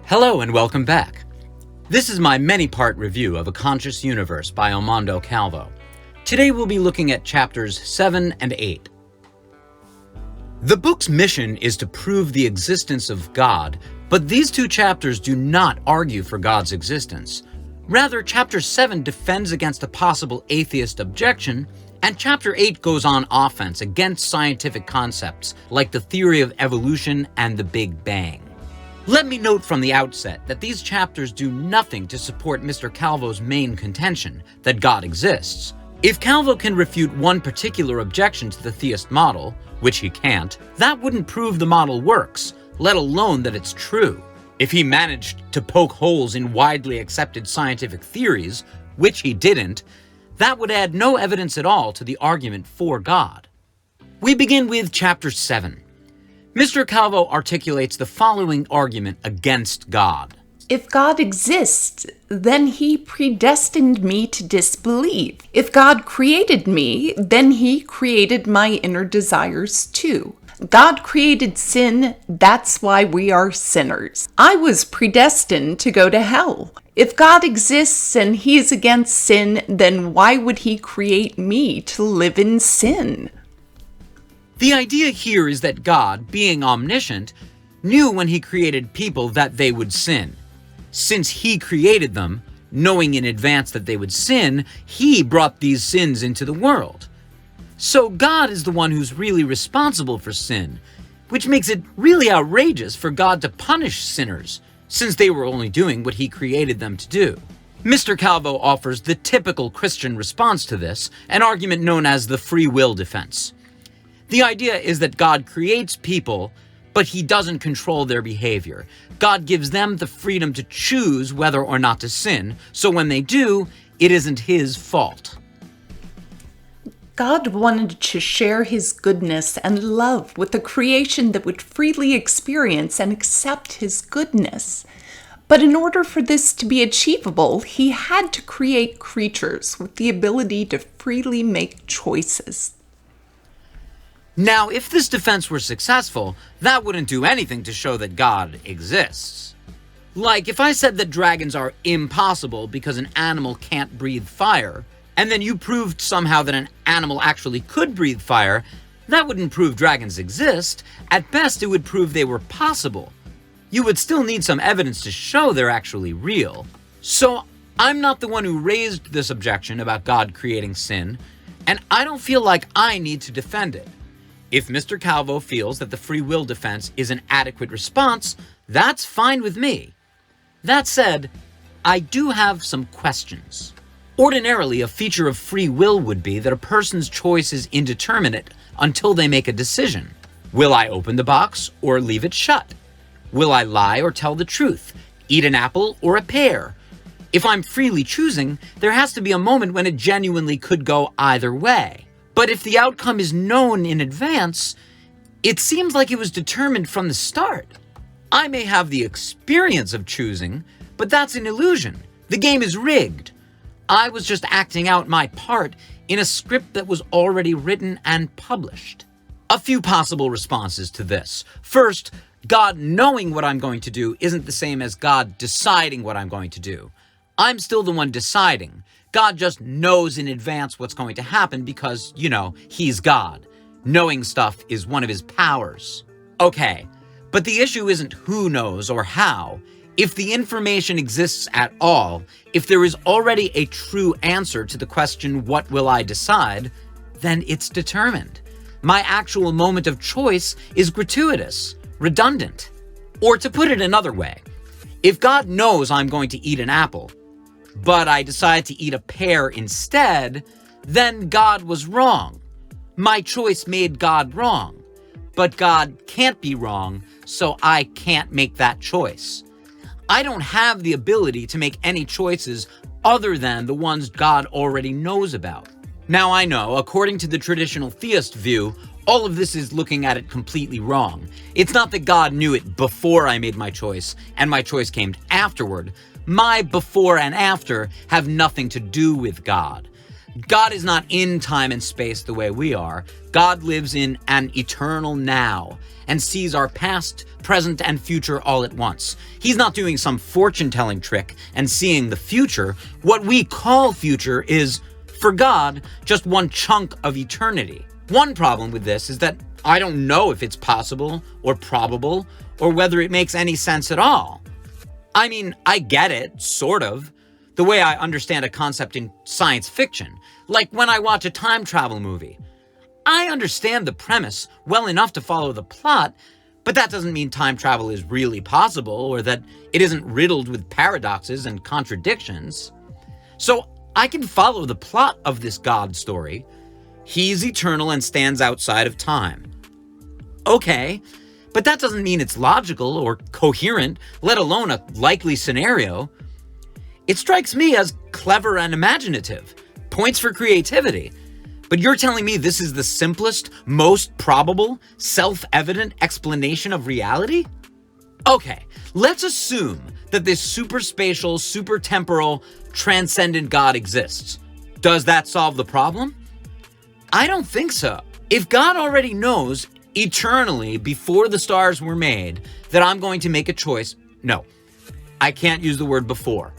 Hello and welcome back. This is my many-part review of A Conscious Universe by Almando Calvo. Today we'll be looking at chapters 7 and 8. The book's mission is to prove the existence of God, but these two chapters do not argue for God's existence. Rather, chapter 7 defends against a possible atheist objection, and chapter 8 goes on offense against scientific concepts like the theory of evolution and the Big Bang. Let me note from the outset that these chapters do nothing to support Mr. Calvo's main contention, that God exists. If Calvo can refute one particular objection to the theist model, which he can't, that wouldn't prove the model works, let alone that it's true. If he managed to poke holes in widely accepted scientific theories, which he didn't, that would add no evidence at all to the argument for God. We begin with chapter 7. Mr. Calvo articulates the following argument against God. If God exists, then he predestined me to disbelieve. If God created me, then he created my inner desires too. God created sin, that's why we are sinners. I was predestined to go to hell. If God exists and he is against sin, then why would he create me to live in sin? The idea here is that God, being omniscient, knew when he created people that they would sin. Since he created them, knowing in advance that they would sin, he brought these sins into the world. So God is the one who's really responsible for sin, which makes it really outrageous for God to punish sinners, since they were only doing what he created them to do. Mr. Calvo offers the typical Christian response to this, an argument known as the free will defense. The idea is that God creates people, but he doesn't control their behavior. God gives them the freedom to choose whether or not to sin, so when they do, it isn't his fault. God wanted to share his goodness and love with a creation that would freely experience and accept his goodness. But in order for this to be achievable, he had to create creatures with the ability to freely make choices. Now, if this defense were successful, that wouldn't do anything to show that God exists. Like, if I said that dragons are impossible because an animal can't breathe fire, and then you proved somehow that an animal actually could breathe fire, that wouldn't prove dragons exist. At best, it would prove they were possible. You would still need some evidence to show they're actually real. So, I'm not the one who raised this objection about God creating sin, and I don't feel like I need to defend it. If Mr. Calvo feels that the free will defense is an adequate response, that's fine with me. That said, I do have some questions. Ordinarily, a feature of free will would be that a person's choice is indeterminate until they make a decision. Will I open the box or leave it shut? Will I lie or tell the truth? Eat an apple or a pear? If I'm freely choosing, there has to be a moment when it genuinely could go either way. But if the outcome is known in advance, it seems like it was determined from the start. I may have the experience of choosing, but that's an illusion. The game is rigged. I was just acting out my part in a script that was already written and published. A few possible responses to this. First, God knowing what I'm going to do isn't the same as God deciding what I'm going to do. I'm still the one deciding. God just knows in advance what's going to happen because, he's God. Knowing stuff is one of his powers. Okay, but the issue isn't who knows or how. If the information exists at all, if there is already a true answer to the question, what will I decide, then it's determined. My actual moment of choice is gratuitous, redundant. Or to put it another way, if God knows I'm going to eat an apple, but I decide to eat a pear instead, then God was wrong. My choice made God wrong. But God can't be wrong, so I can't make that choice. I don't have the ability to make any choices other than the ones God already knows about. Now I know, according to the traditional theist view, all of this is looking at it completely wrong. It's not that God knew it before I made my choice, and my choice came afterward. My before and after have nothing to do with God. God is not in time and space the way we are. God lives in an eternal now and sees our past, present, and future all at once. He's not doing some fortune-telling trick and seeing the future. What we call future is, for God, just one chunk of eternity. One problem with this is that I don't know if it's possible or probable or whether it makes any sense at all. I mean, I get it, sort of, the way I understand a concept in science fiction. Like when I watch a time travel movie. I understand the premise well enough to follow the plot, but that doesn't mean time travel is really possible or that it isn't riddled with paradoxes and contradictions. So I can follow the plot of this God story. He's eternal and stands outside of time. Okay, but that doesn't mean it's logical or coherent, let alone a likely scenario. It strikes me as clever and imaginative. Points for creativity. But you're telling me this is the simplest, most probable, self-evident explanation of reality? Okay, let's assume that this super-spatial, super-temporal, transcendent God exists. Does that solve the problem? I don't think so. If God already knows eternally before the stars were made that I'm going to make a choice, no, I can't use the word before.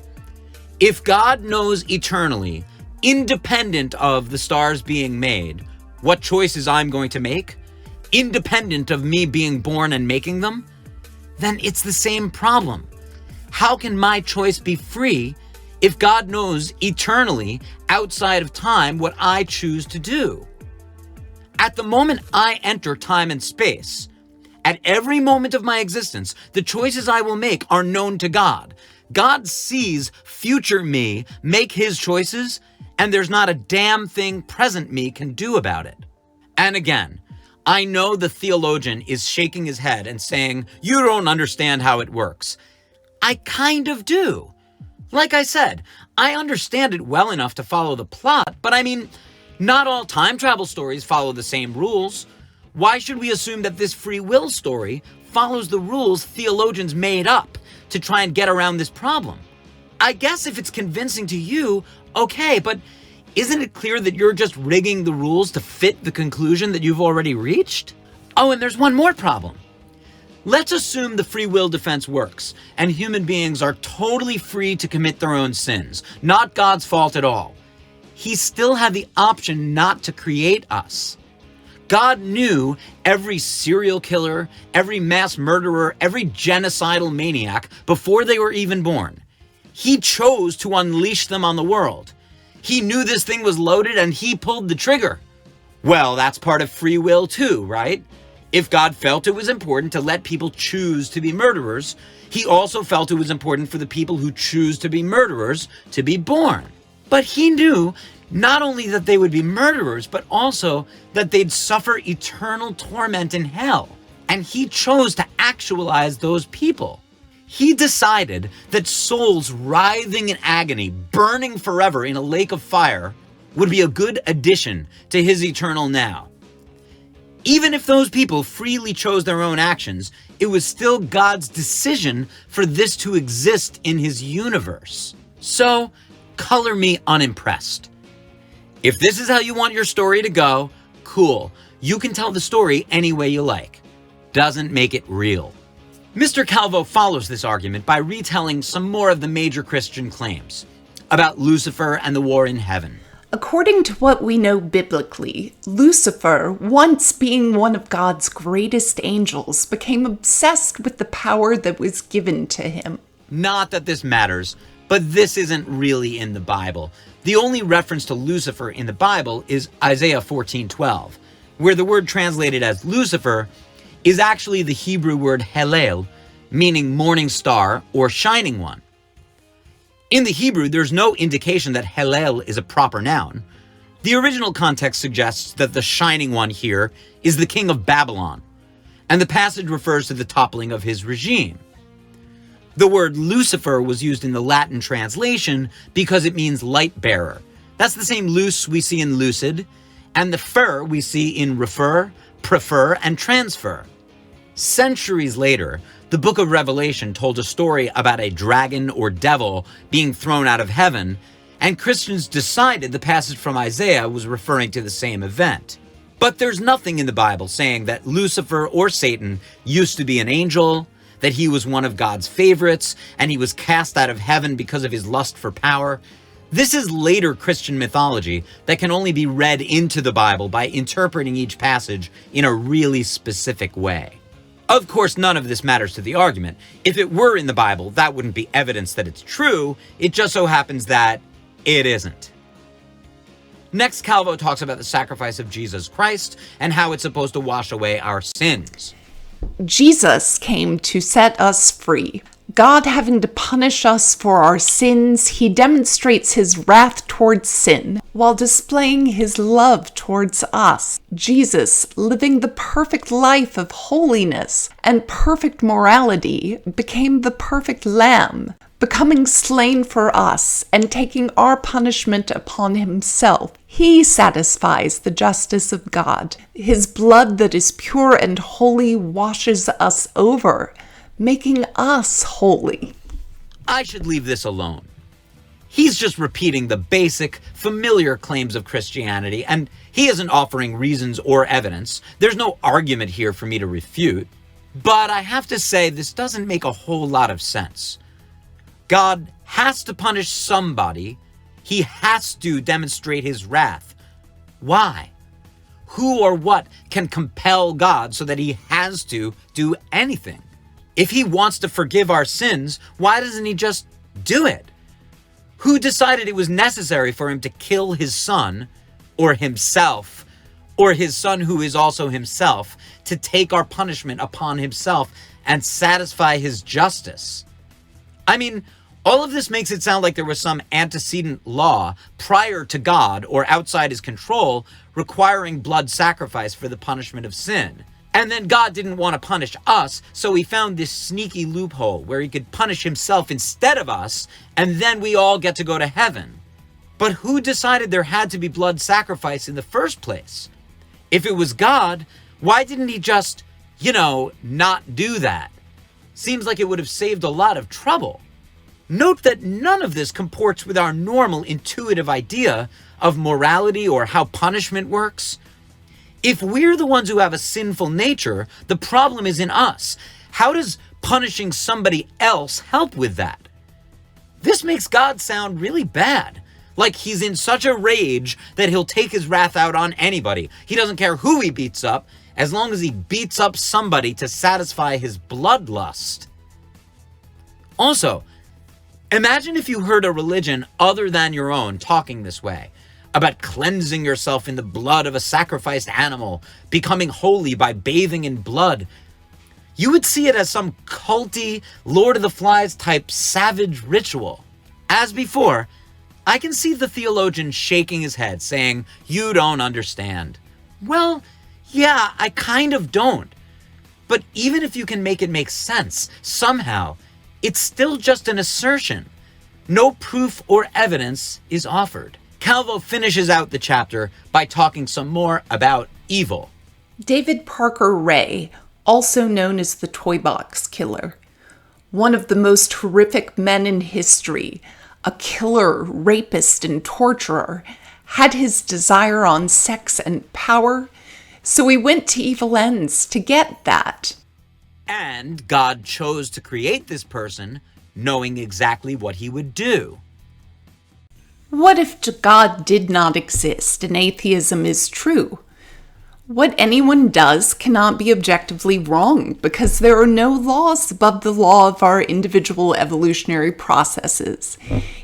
If God knows eternally, independent of the stars being made, what choices I'm going to make, independent of me being born and making them, then it's the same problem. How can my choice be free if God knows eternally, outside of time, what I choose to do? At the moment I enter time and space, at every moment of my existence, the choices I will make are known to God. God sees future me make his choices, and there's not a damn thing present me can do about it. And again, I know the theologian is shaking his head and saying, you don't understand how it works. I kind of do. Like I said, I understand it well enough to follow the plot, but I mean, not all time travel stories follow the same rules. Why should we assume that this free will story follows the rules theologians made up to try and get around this problem? I guess if it's convincing to you, okay, but isn't it clear that you're just rigging the rules to fit the conclusion that you've already reached? Oh, and there's one more problem. Let's assume the free will defense works, and human beings are totally free to commit their own sins, not God's fault at all. He still had the option not to create us. God knew every serial killer, every mass murderer, every genocidal maniac before they were even born. He chose to unleash them on the world. He knew this thing was loaded and he pulled the trigger. Well, that's part of free will too, right? If God felt it was important to let people choose to be murderers, he also felt it was important for the people who choose to be murderers to be born. But he knew not only that they would be murderers, but also that they'd suffer eternal torment in hell. And he chose to actualize those people. He decided that souls writhing in agony, burning forever in a lake of fire, would be a good addition to his eternal now. Even if those people freely chose their own actions, it was still God's decision for this to exist in his universe. So, color me unimpressed. If this is how you want your story to go, cool. You can tell the story any way you like. Doesn't make it real. Mr. Calvo follows this argument by retelling some more of the major Christian claims about Lucifer and the war in heaven. According to what we know biblically, Lucifer, once being one of God's greatest angels, became obsessed with the power that was given to him. Not that this matters, but this isn't really in the Bible. The only reference to Lucifer in the Bible is Isaiah 14:12, where the word translated as Lucifer is actually the Hebrew word Hallel, meaning morning star or shining one. In the Hebrew, there's no indication that Hallel is a proper noun. The original context suggests that the shining one here is the king of Babylon, and the passage refers to the toppling of his regime. The word Lucifer was used in the Latin translation because it means light bearer. That's the same lus we see in lucid, and the fer we see in refer, prefer, and transfer. Centuries later, the book of Revelation told a story about a dragon or devil being thrown out of heaven, and Christians decided the passage from Isaiah was referring to the same event. But there's nothing in the Bible saying that Lucifer or Satan used to be an angel, that he was one of God's favorites, and he was cast out of heaven because of his lust for power. This is later Christian mythology that can only be read into the Bible by interpreting each passage in a really specific way. Of course, none of this matters to the argument. If it were in the Bible, that wouldn't be evidence that it's true. It just so happens that it isn't. Next, Calvo talks about the sacrifice of Jesus Christ and how it's supposed to wash away our sins. Jesus came to set us free. God having to punish us for our sins, he demonstrates his wrath towards sin while displaying his love towards us. Jesus, living the perfect life of holiness and perfect morality, became the perfect lamb, becoming slain for us and taking our punishment upon himself. He satisfies the justice of God. His blood that is pure and holy washes us over, making us holy. I should leave this alone. He's just repeating the basic, familiar claims of Christianity, and he isn't offering reasons or evidence. There's no argument here for me to refute. But I have to say, this doesn't make a whole lot of sense. God has to punish somebody. He has to demonstrate his wrath. Why? Who or what can compel God so that he has to do anything? If he wants to forgive our sins, why doesn't he just do it? Who decided it was necessary for him to kill his son, or himself, or his son who is also himself, to take our punishment upon himself and satisfy his justice? I mean, all of this makes it sound like there was some antecedent law prior to God or outside his control requiring blood sacrifice for the punishment of sin. And then God didn't want to punish us, so he found this sneaky loophole where he could punish himself instead of us, and then we all get to go to heaven. But who decided there had to be blood sacrifice in the first place? If it was God, why didn't he just, not do that? Seems like it would have saved a lot of trouble. Note that none of this comports with our normal intuitive idea of morality or how punishment works. If we're the ones who have a sinful nature, the problem is in us. How does punishing somebody else help with that? This makes God sound really bad. Like he's in such a rage that he'll take his wrath out on anybody. He doesn't care who he beats up, as long as he beats up somebody to satisfy his bloodlust. Also, imagine if you heard a religion other than your own talking this way, about cleansing yourself in the blood of a sacrificed animal, becoming holy by bathing in blood. You would see it as some culty, Lord of the Flies type savage ritual. As before, I can see the theologian shaking his head, saying, "You don't understand." Well, yeah, I kind of don't. But even if you can make it make sense, somehow, it's still just an assertion. No proof or evidence is offered. Calvo finishes out the chapter by talking some more about evil. David Parker Ray, also known as the Toy Box Killer, one of the most horrific men in history, a killer, rapist, and torturer, had his desire on sex and power, so he went to evil ends to get that. And God chose to create this person knowing exactly what he would do. What if God did not exist and atheism is true? What anyone does cannot be objectively wrong because there are no laws above the law of our individual evolutionary processes.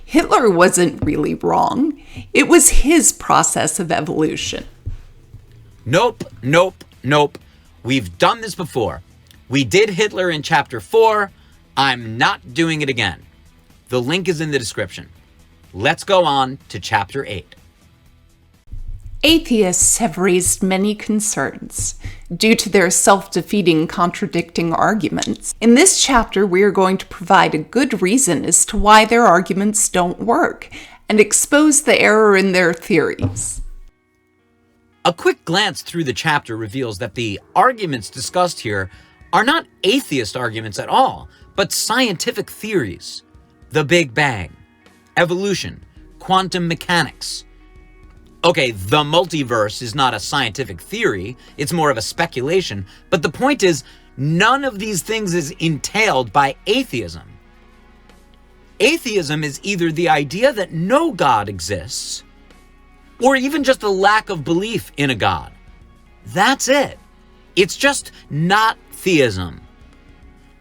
Hitler wasn't really wrong. It was his process of evolution. Nope. We've done this before. We did Hitler in chapter 4. I'm not doing it again. The link is in the description. Let's go on to chapter 8. Atheists have raised many concerns due to their self-defeating, contradicting arguments. In this chapter, we are going to provide a good reason as to why their arguments don't work and expose the error in their theories. A quick glance through the chapter reveals that the arguments discussed here are not atheist arguments at all, but scientific theories. The Big Bang, evolution, quantum mechanics. Okay, the multiverse is not a scientific theory, it's more of a speculation, but the point is, none of these things is entailed by atheism. Atheism is either the idea that no God exists, or even just a lack of belief in a God. That's it. It's just not theism.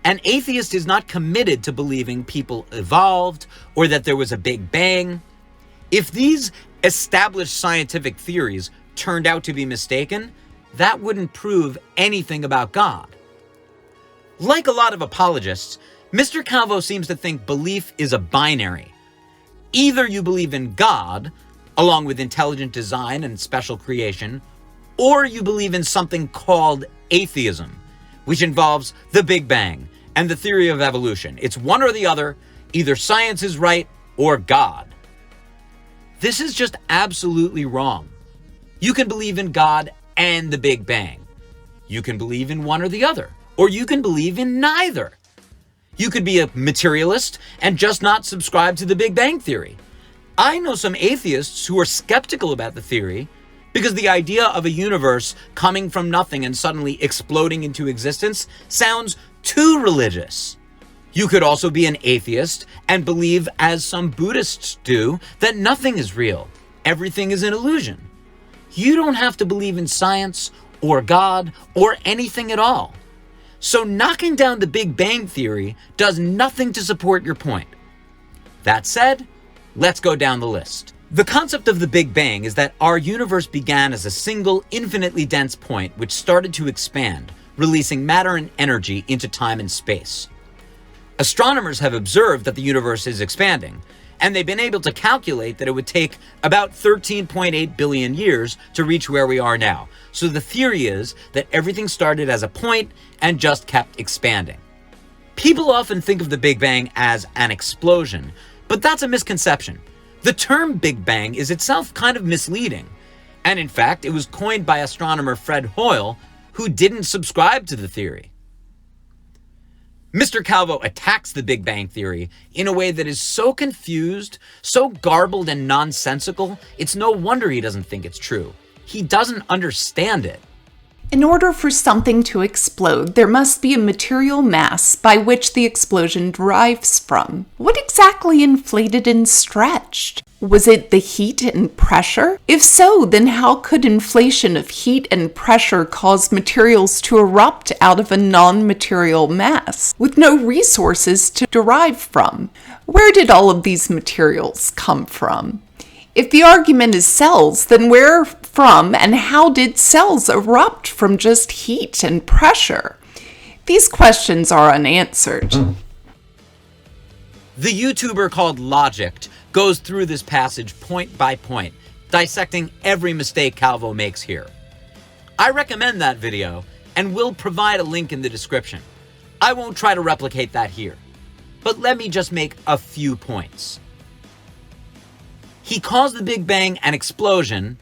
An atheist is not committed to believing people evolved or that there was a Big Bang. If these established scientific theories turned out to be mistaken, that wouldn't prove anything about God. Like a lot of apologists, Mr. Calvo seems to think belief is a binary. Either you believe in God, along with intelligent design and special creation, or you believe in something called atheism, which involves the Big Bang and the theory of evolution. It's one or the other. Either science is right or God. This is just absolutely wrong. You can believe in God and the Big Bang. You can believe in one or the other, or you can believe in neither. You could be a materialist and just not subscribe to the Big Bang Theory. I know some atheists who are skeptical about the theory because the idea of a universe coming from nothing and suddenly exploding into existence sounds too religious. You could also be an atheist and believe, as some Buddhists do, that nothing is real. Everything is an illusion. You don't have to believe in science or God or anything at all. So knocking down the Big Bang Theory does nothing to support your point. That said, let's go down the list. The concept of the Big Bang is that our universe began as a single, infinitely dense point which started to expand, releasing matter and energy into time and space. Astronomers have observed that the universe is expanding, and they've been able to calculate that it would take about 13.8 billion years to reach where we are now. So the theory is that everything started as a point and just kept expanding. People often think of the Big Bang as an explosion, but that's a misconception. The term Big Bang is itself kind of misleading, and in fact, it was coined by astronomer Fred Hoyle, who didn't subscribe to the theory. Mr. Calvo attacks the Big Bang Theory in a way that is so confused, so garbled and nonsensical, it's no wonder he doesn't think it's true. He doesn't understand it. In order for something to explode, there must be a material mass by which the explosion derives from. What exactly inflated and stretched? Was it the heat and pressure? If so, then how could inflation of heat and pressure cause materials to erupt out of a non-material mass, with no resources to derive from? Where did all of these materials come from? If the argument is cells, then where from and how did cells erupt from just heat and pressure? These questions are unanswered. The YouTuber called Logic goes through this passage point by point, dissecting every mistake Calvo makes here. I recommend that video and will provide a link in the description. I won't try to replicate that here, but let me just make a few points. He calls the Big Bang an explosion.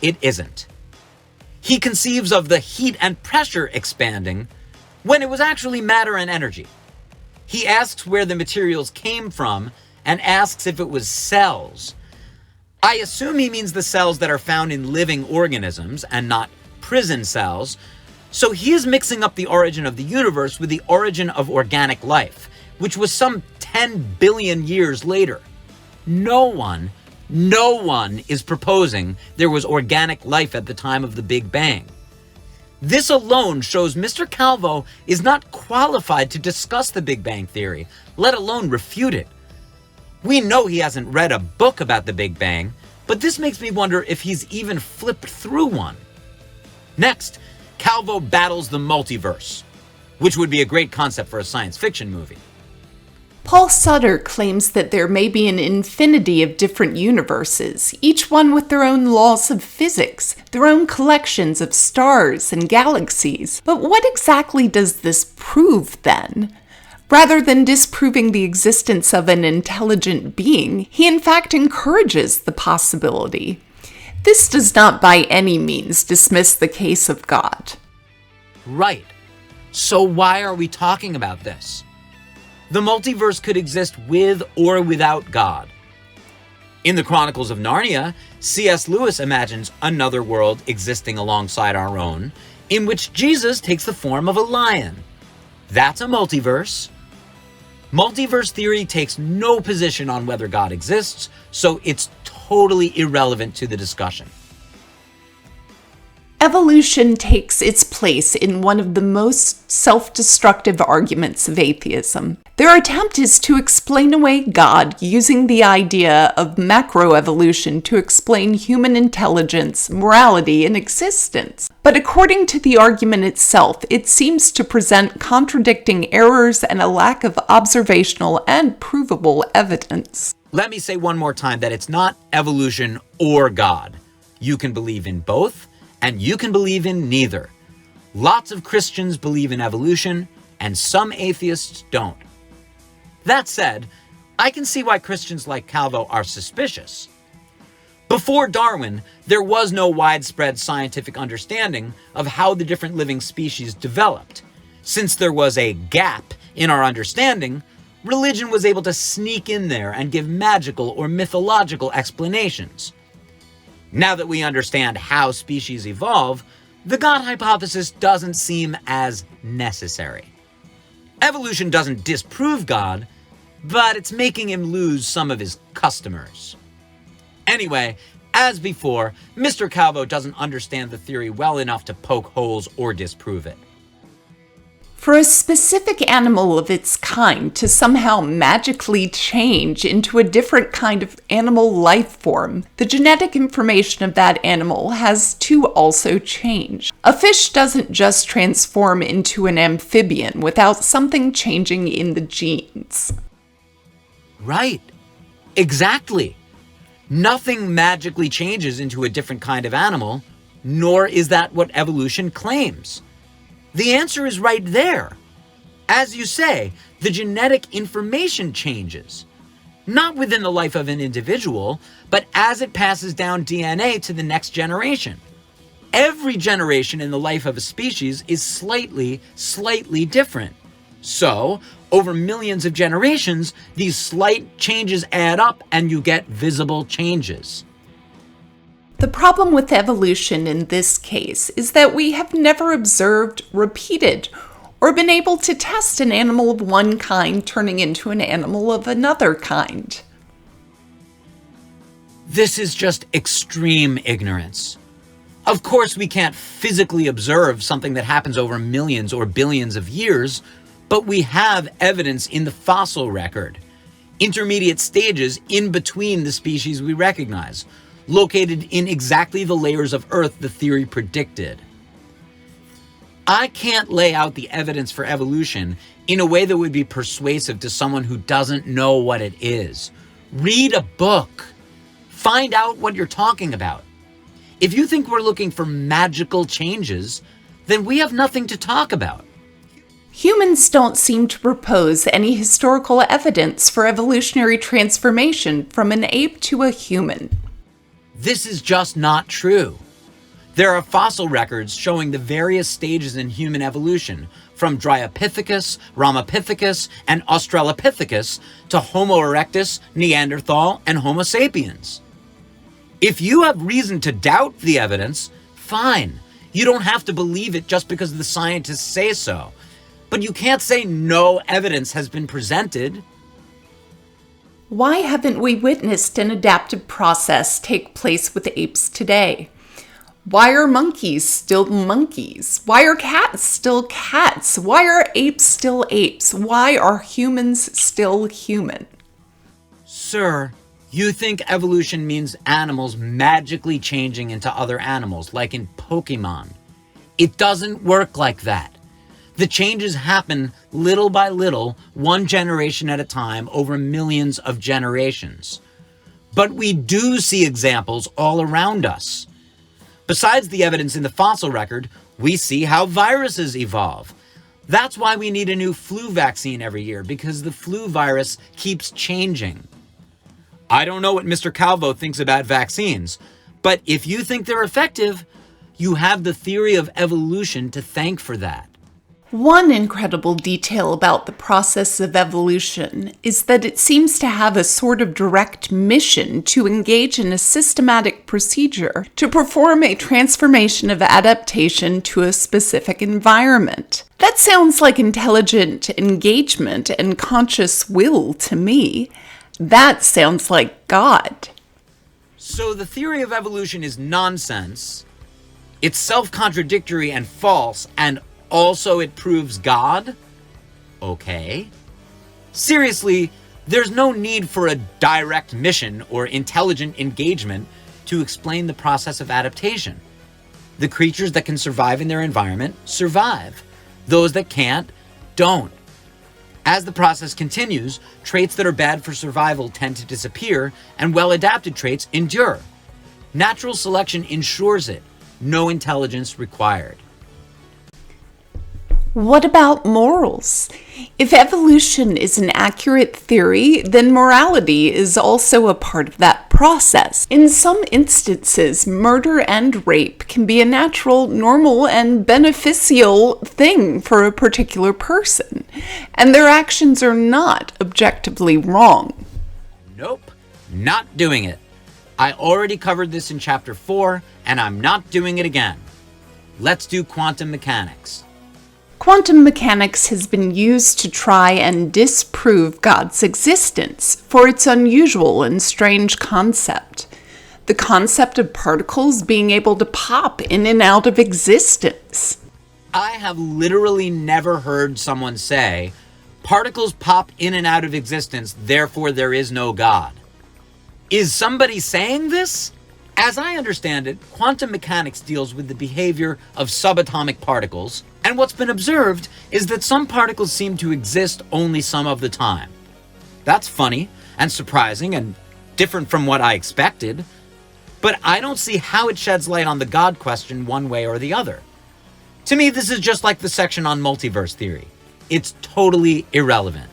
It isn't. He conceives of the heat and pressure expanding when it was actually matter and energy. He asks where the materials came from and asks if it was cells. I assume he means the cells that are found in living organisms and not prison cells. So he is mixing up the origin of the universe with the origin of organic life, which was some 10 billion years later. No one is proposing there was organic life at the time of the Big Bang. This alone shows Mr. Calvo is not qualified to discuss the Big Bang Theory, let alone refute it. We know he hasn't read a book about the Big Bang, but this makes me wonder if he's even flipped through one. Next, Calvo battles the multiverse, which would be a great concept for a science fiction movie. Paul Sutter claims that there may be an infinity of different universes, each one with their own laws of physics, their own collections of stars and galaxies. But what exactly does this prove then? Rather than disproving the existence of an intelligent being, he in fact encourages the possibility. This does not by any means dismiss the case of God. Right. So why are we talking about this? The multiverse could exist with or without God. In the Chronicles of Narnia, C.S. Lewis imagines another world existing alongside our own, in which Jesus takes the form of a lion. That's a multiverse. Multiverse theory takes no position on whether God exists, so it's totally irrelevant to the discussion. Evolution takes its place in one of the most self-destructive arguments of atheism. Their attempt is to explain away God using the idea of macroevolution to explain human intelligence, morality, and existence. But according to the argument itself, it seems to present contradicting errors and a lack of observational and provable evidence. Let me say one more time that it's not evolution or God. You can believe in both, and you can believe in neither. Lots of Christians believe in evolution, and some atheists don't. That said, I can see why Christians like Calvo are suspicious. Before Darwin, there was no widespread scientific understanding of how the different living species developed. Since there was a gap in our understanding, religion was able to sneak in there and give magical or mythological explanations. Now that we understand how species evolve, the God hypothesis doesn't seem as necessary. Evolution doesn't disprove God, but it's making him lose some of his customers. Anyway, as before, Mr. Calvo doesn't understand the theory well enough to poke holes or disprove it. For a specific animal of its kind to somehow magically change into a different kind of animal life form, the genetic information of that animal has to also change. A fish doesn't just transform into an amphibian without something changing in the genes. Right. Exactly. Nothing magically changes into a different kind of animal, nor is that what evolution claims. The answer is right there. As you say, the genetic information changes. Not within the life of an individual, but as it passes down DNA to the next generation. Every generation in the life of a species is slightly different. So, over millions of generations, these slight changes add up and you get visible changes. The problem with evolution in this case is that we have never observed, repeated, or been able to test an animal of one kind turning into an animal of another kind. This is just extreme ignorance. Of course, we can't physically observe something that happens over millions or billions of years, but we have evidence in the fossil record, intermediate stages in between the species we recognize, located in exactly the layers of Earth the theory predicted. I can't lay out the evidence for evolution in a way that would be persuasive to someone who doesn't know what it is. Read a book. Find out what you're talking about. If you think we're looking for magical changes, then we have nothing to talk about. Humans don't seem to propose any historical evidence for evolutionary transformation from an ape to a human. This is just not true. There are fossil records showing the various stages in human evolution, from Dryopithecus, Ramapithecus, and Australopithecus to Homo erectus, Neanderthal, and Homo sapiens. If you have reason to doubt the evidence, fine. You don't have to believe it just because the scientists say so. But you can't say no evidence has been presented. Why haven't we witnessed an adaptive process take place with apes today? Why are monkeys still monkeys? Why are cats still cats? Why are apes still apes? Why are humans still human? Sir, you think evolution means animals magically changing into other animals, like in Pokemon. It doesn't work like that. The changes happen little by little, one generation at a time, over millions of generations. But we do see examples all around us. Besides the evidence in the fossil record, we see how viruses evolve. That's why we need a new flu vaccine every year, because the flu virus keeps changing. I don't know what Mr. Calvo thinks about vaccines, but if you think they're effective, you have the theory of evolution to thank for that. One incredible detail about the process of evolution is that it seems to have a sort of direct mission to engage in a systematic procedure to perform a transformation of adaptation to a specific environment. That sounds like intelligent engagement and conscious will to me. That sounds like God. So the theory of evolution is nonsense, it's self-contradictory and false, and also it proves God? Okay. Seriously, there's no need for a direct mission or intelligent engagement to explain the process of adaptation. The creatures that can survive in their environment survive. Those that can't, don't. As the process continues, traits that are bad for survival tend to disappear, and well-adapted traits endure. Natural selection ensures it. No intelligence required. What about morals? If evolution is an accurate theory, then morality is also a part of that process. In some instances, murder and rape can be a natural, normal, and beneficial thing for a particular person, and their actions are not objectively wrong. Nope, not doing it. I already covered this in Chapter 4, and I'm not doing it again. Let's do quantum mechanics. Quantum mechanics has been used to try and disprove God's existence for its unusual and strange concept. The concept of particles being able to pop in and out of existence. I have literally never heard someone say, particles pop in and out of existence, therefore there is no God. Is somebody saying this? As I understand it, quantum mechanics deals with the behavior of subatomic particles, and what's been observed is that some particles seem to exist only some of the time. That's funny and surprising and different from what I expected, but I don't see how it sheds light on the God question one way or the other. To me, this is just like the section on multiverse theory. It's totally irrelevant.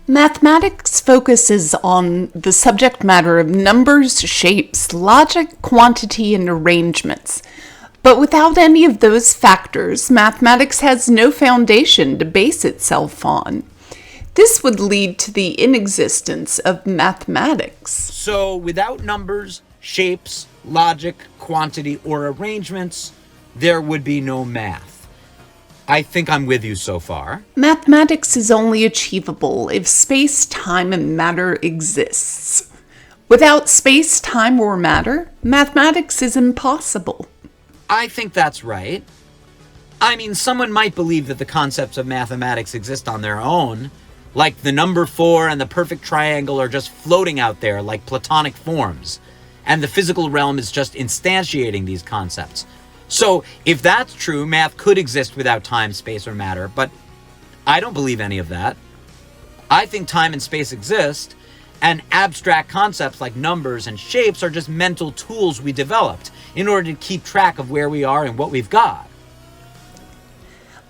Mathematics focuses on the subject matter of numbers, shapes, logic, quantity, and arrangements. But without any of those factors, mathematics has no foundation to base itself on. This would lead to the inexistence of mathematics. So without numbers, shapes, logic, quantity, or arrangements, there would be no math. I think I'm with you so far. Mathematics is only achievable if space, time, and matter exists. Without space, time, or matter, mathematics is impossible. I think that's right. I mean, someone might believe that the concepts of mathematics exist on their own, like the number 4 and the perfect triangle are just floating out there like platonic forms, and the physical realm is just instantiating these concepts. So, if that's true, math could exist without time, space, or matter, but I don't believe any of that. I think time and space exist, and abstract concepts like numbers and shapes are just mental tools we developed in order to keep track of where we are and what we've got.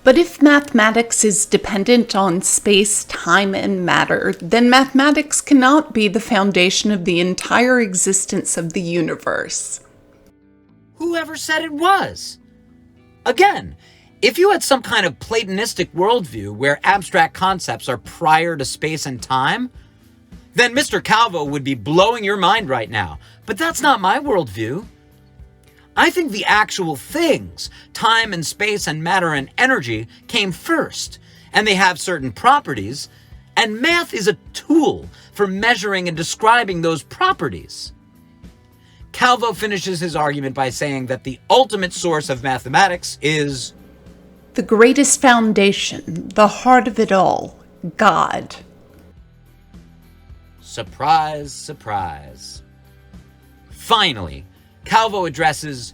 But if mathematics is dependent on space, time, and matter, then mathematics cannot be the foundation of the entire existence of the universe. Whoever said it was? Again, if you had some kind of Platonistic worldview where abstract concepts are prior to space and time, then Mr. Calvo would be blowing your mind right now. But that's not my worldview. I think the actual things, time and space and matter and energy, came first, and they have certain properties, and math is a tool for measuring and describing those properties. Calvo finishes his argument by saying that the ultimate source of mathematics is the greatest foundation, the heart of it all, God. Surprise, surprise. Finally, Calvo addresses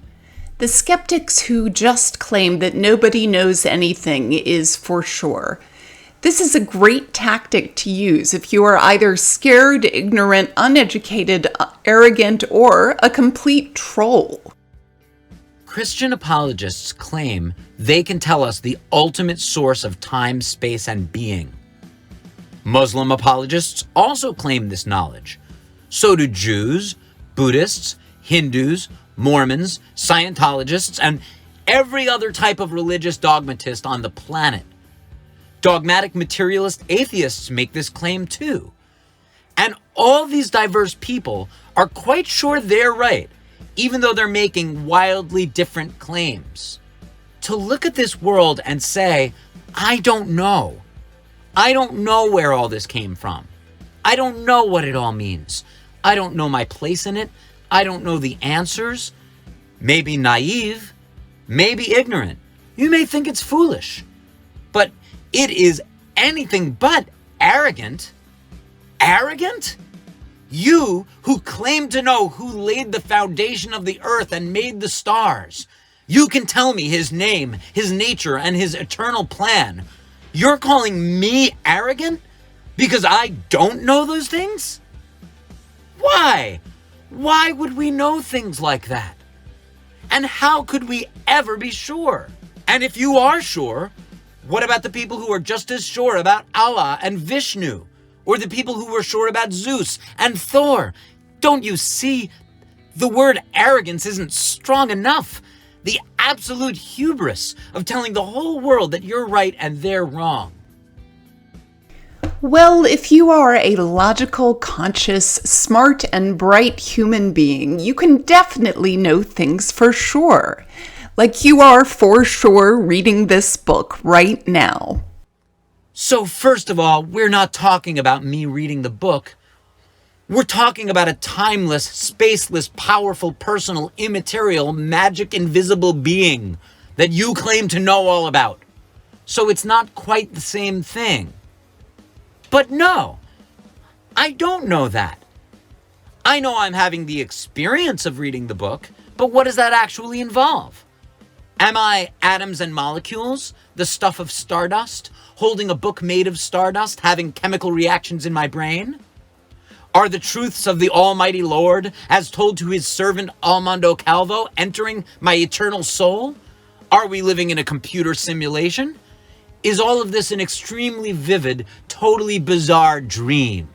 the skeptics who just claim that nobody knows anything is for sure. This is a great tactic to use if you are either scared, ignorant, uneducated, arrogant, or a complete troll. Christian apologists claim they can tell us the ultimate source of time, space, and being. Muslim apologists also claim this knowledge. So do Jews, Buddhists, Hindus, Mormons, Scientologists, and every other type of religious dogmatist on the planet. Dogmatic materialist atheists make this claim too. And all these diverse people are quite sure they're right, even though they're making wildly different claims. To look at this world and say, I don't know. I don't know where all this came from. I don't know what it all means. I don't know my place in it. I don't know the answers. Maybe naive, maybe ignorant. You may think it's foolish, but it is anything but arrogant. Arrogant? You who claim to know who laid the foundation of the earth and made the stars. You can tell me his name, his nature, and his eternal plan. You're calling me arrogant because I don't know those things? Why? Why would we know things like that? And how could we ever be sure? And if you are sure, what about the people who are just as sure about Allah and Vishnu? Or the people who were sure about Zeus and Thor? Don't you see? The word arrogance isn't strong enough. The absolute hubris of telling the whole world that you're right and they're wrong. Well, if you are a logical, conscious, smart, and bright human being, you can definitely know things for sure. Like you are for sure reading this book right now. So first of all, we're not talking about me reading the book. We're talking about a timeless, spaceless, powerful, personal, immaterial, magic, invisible being that you claim to know all about. So it's not quite the same thing. But no, I don't know that. I know I'm having the experience of reading the book, but what does that actually involve? Am I atoms and molecules, the stuff of stardust, holding a book made of stardust, having chemical reactions in my brain? Are the truths of the Almighty Lord, as told to his servant Almando Calvo, entering my eternal soul? Are we living in a computer simulation? Is all of this an extremely vivid, totally bizarre dream?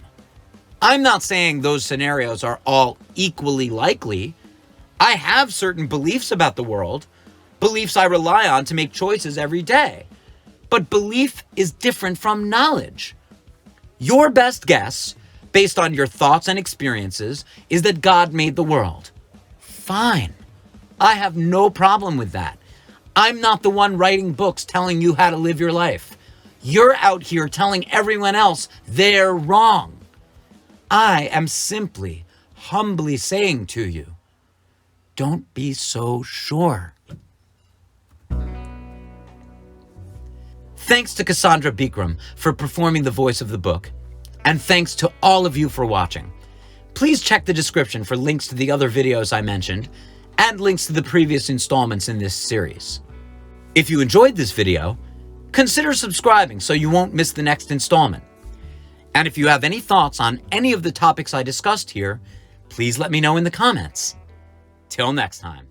I'm not saying those scenarios are all equally likely. I have certain beliefs about the world, beliefs I rely on to make choices every day. But belief is different from knowledge. Your best guess, based on your thoughts and experiences, is that God made the world. Fine. I have no problem with that. I'm not the one writing books telling you how to live your life. You're out here telling everyone else they're wrong. I am simply, humbly saying to you, don't be so sure. Thanks to Cassandra Bikram for performing the voice of the book, and thanks to all of you for watching. Please check the description for links to the other videos I mentioned, and links to the previous installments in this series. If you enjoyed this video, consider subscribing so you won't miss the next installment. And if you have any thoughts on any of the topics I discussed here, please let me know in the comments. Till next time.